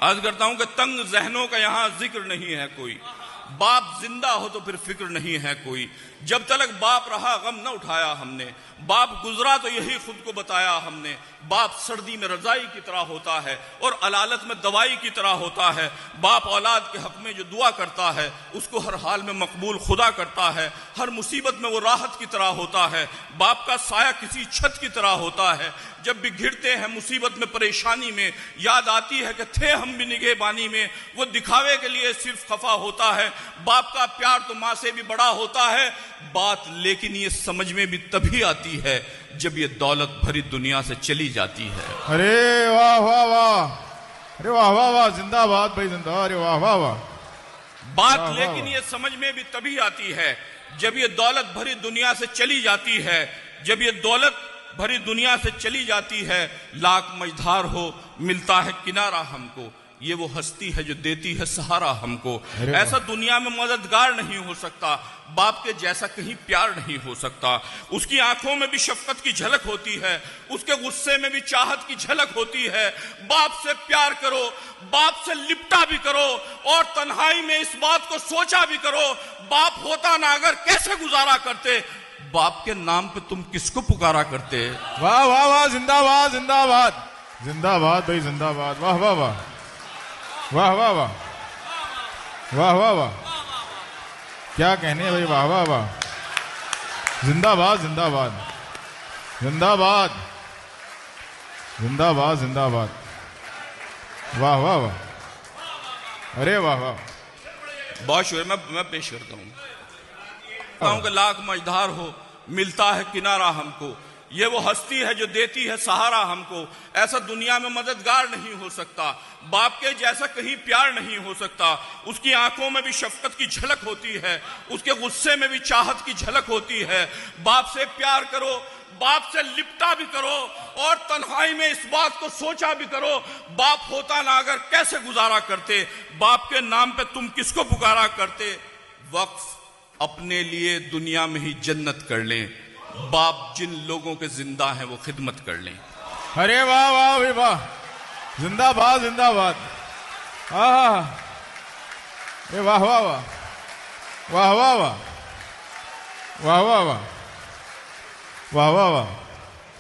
عرض کرتا ہوں کہ تنگ ذہنوں کا یہاں ذکر نہیں ہے کوئی، باپ زندہ ہو تو پھر فکر نہیں ہے کوئی، جب تلک باپ رہا غم نہ اٹھایا ہم نے، باپ گزرا تو یہی خود کو بتایا ہم نے، باپ سردی میں رضائی کی طرح ہوتا ہے اور علالت میں دوائی کی طرح ہوتا ہے، باپ اولاد کے حق میں جو دعا کرتا ہے اس کو ہر حال میں مقبول خدا کرتا ہے، ہر مصیبت میں وہ راحت کی طرح ہوتا ہے، باپ کا سایہ کسی چھت کی طرح ہوتا ہے، جب بھی گھرتے ہیں مصیبت میں پریشانی میں یاد آتی ہے کہ تھے ہم بھی نگہبانی میں، وہ دکھاوے کے لیے صرف خفا ہوتا ہے، باپ کا پیار تو ماں سے بھی بڑا ہوتا ہے، بات لیکن یہ سمجھ میں بھی تبھی آتی ہے جب یہ دولت بھری دنیا سے چلی جاتی ہے۔ ارے واہ واہ واہ، ارے واہ واہ واہ، زندہ باد بھائی زندہ، ارے واہ واہ واہ، بات لیکن یہ سمجھ میں بھی تبھی آتی ہے جب یہ دولت بھری دنیا سے چلی جاتی ہے، جب یہ دولت بھری دنیا سے چلی جاتی ہے، لاکھ مجدھار ہو ملتا ہے کنارہ ہم کو، یہ وہ ہستی ہے جو دیتی ہے سہارا ہم کو، ایسا دنیا میں مددگار نہیں ہو سکتا، باپ کے جیسا کہیں پیار نہیں ہو سکتا، اس کی آنکھوں میں بھی شفقت کی جھلک ہوتی ہے، اس کے غصے میں بھی چاہت کی جھلک ہوتی ہے، باپ سے پیار کرو، باپ سے لپٹا بھی کرو اور تنہائی میں اس بات کو سوچا بھی کرو، باپ ہوتا نہ اگر کیسے گزارا کرتے، باپ کے نام پہ تم کس کو پکارا کرتے؟ واہ واہ واہ، زندہ باد زندہ باد، زندہ باد بھائی زندہ باد، واہ واہ واہ، واہ واہ واہ، واہ واہ واہ، کیا کہنے ہیں بھائی، واہ واہ واہ، زندہ باد زندہ باد، زندہ باد زندہ باد، زندہ باد، واہ واہ واہ، ارے واہ واہ، بہت شکریہ، میں پیش کرتا ہوں کہ لاکھ مجدھار ہو ملتا ہے کنارہ ہم کو، یہ وہ ہستی ہے جو دیتی ہے سہارا ہم کو، ایسا دنیا میں مددگار نہیں ہو سکتا، باپ کے جیسا کہیں پیار نہیں ہو سکتا، اس کی آنکھوں میں بھی شفقت کی جھلک ہوتی ہے، اس کے غصے میں بھی چاہت کی جھلک ہوتی ہے، باپ سے پیار کرو، باپ سے لپٹا بھی کرو اور تنہائی میں اس بات کو سوچا بھی کرو، باپ ہوتا نہ اگر کیسے گزارا کرتے، باپ کے نام پہ تم کس کو پکارا کرتے، وقف اپنے لیے دنیا میں ہی جنت کر لیں، باپ جن لوگوں کے زندہ ہیں وہ خدمت کر لیں۔ ارے واہ واہ بھائی واہ، زندہ باد زندہ باد، ہاں، اے واہ واہ واہ، واہ واہ واہ، واہ واہ واہ، واہ واہ واہ،